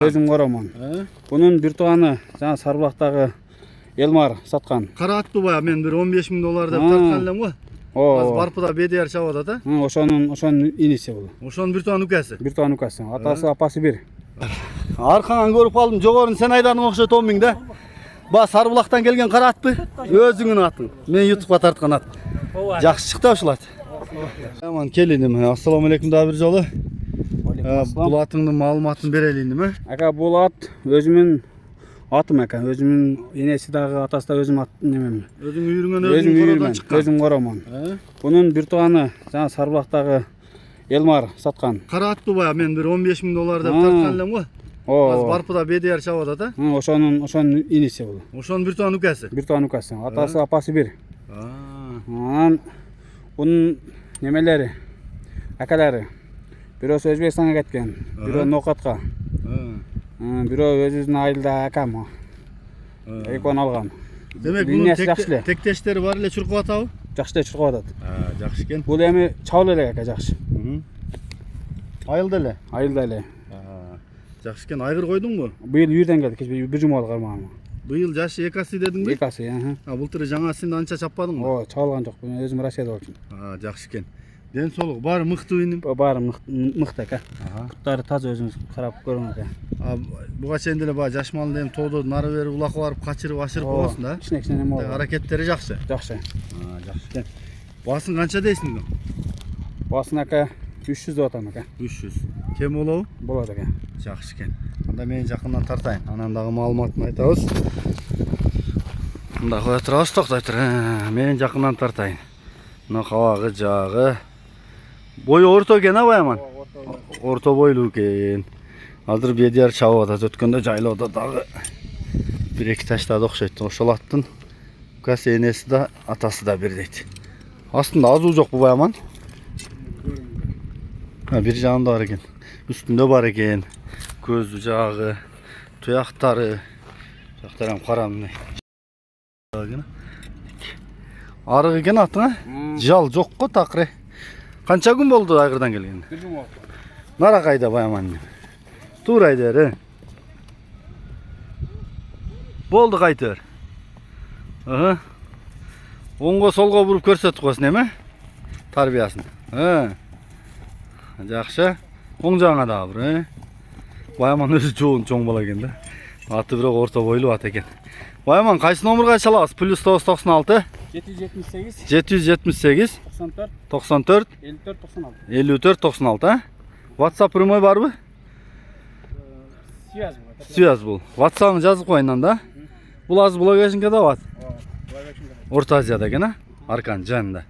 Өзüm koramon. Bunun bir tuğanı жаңа Сарыбулактагы Elmar satkan. Кара аттуу бая мен bir 15.000 доллар деп тарткан элем го. Азыр барпыда бедер чабып атат, Ошонун иниси бул. Ошонун bir туган укасы. Bir tuğan ukасы. Атасы, апасы бир. Аркаңан көрүп калдым, жогорун сен айданың окшойт 10.000 да. Ба Сарыбулактан келген кара атпы? Өзүңүн атың. Мен YouTubeга тарткан ат. Жакшы чыкты ушул ат. Аман келиним. Ассаламу алейкум да бир жолу. Бул атыңдын маалыматын берелиндим, Ака бул ат өзүмүн атым ака. Өзүмүн энеси дагы, атасы да өзүм ат немем. Өзүң үйрөнгөн өзүң короодон чыккан. Өзүм коромон. Bunun bir tuğanı жаңа Сарыбулактагы Elmar satkan. Кара аттуу бая мен bir 15.000 доллар деп тарткан элем го. Азыр барпыда бедер чабып атат, Ошонун иниси бул. Ошонун bir туган укасы. Bir tuğan ukасы. Атасы, апасы бир. Анан bunun немелери, акалары. Бирөөсү Өзбекстанга кеткен, бирөө Нокатка. Бирөө өзүнүн айылда акам. Экөөнү алган. Демек бунун тектештери бар эле чуркуп атабы? Жакшы эле чуркуп атат. Жакшы экен. Бул эми чабыл элек ака, жакшы. Айылда эле. Айылда эле. Жакшы экен. Айгыр койдуңбу? Быйыл үйүрдөн келди, бир жума болду кармаган. Быйыл жашы 2 асы дедиңби? 2 асы, Былтыр жаңасын анча чаппадыңбы? Чабылган жок. Өзүм Россияда болчумун. Жакшы экен. Ден соолук баары мыкты иним. Баары мыкты ака. Буттары таза өзүңүз карап көрүңүз ака. Буга чейин деле баа жаш малды эми тоодо нары бери улакка барып качырып ашырып койгонсуң да. Кичине неме болду. Аракеттери жакшы. Жакшы. Жакшы экен. Баасын канча дейсиң? Баасын ака 300 деп атам ака. 300. Кем болобу? Болот ака. Жакшы экен. Анда мен жакындан тартайын. Анан дагы маалыматын айтабыз. Мында кое турабыз, токтой тур. Мен жакындан тартайын. Мына кабагы жагы. Бою орто экен, Баяман? Орто бойлуу экен. Азыр бедер чабып атат. Өткөндө жайлоодо дагы 1-2 таштады окшойт. Ошол аттын укасы, энеси да, атасы да бир дейт. Астында азуу жокпу Баяман? Бир жагында бар экен. Үстүндө бар экен. Көзү жагы, туяктары. Туяктары кара мына. Арык экен атың, Жал жок го такыры. Канча күн болду Айгырдан келген? 1 жума болду. Нара кайда Баяман? Туура айдыр. Болду кайтыр. Оңго солго буруп көрсөтүп койсун эме? Тарбиясын. Жакшы. Оң жагыңа дагы бир, Баяман өзү чоң бала экен да. Аты бирок орто бойлуу ат экен. Баяман кайсы номерге чалабыз? +996 778 778 94 94 54 96. 54 96, WhatsApp прямой барбы? Связь бул. WhatsApp'ını жазып коюйн да. Бул азыр блогажинге да бар. Орто Азияда экен, Аркан жанында.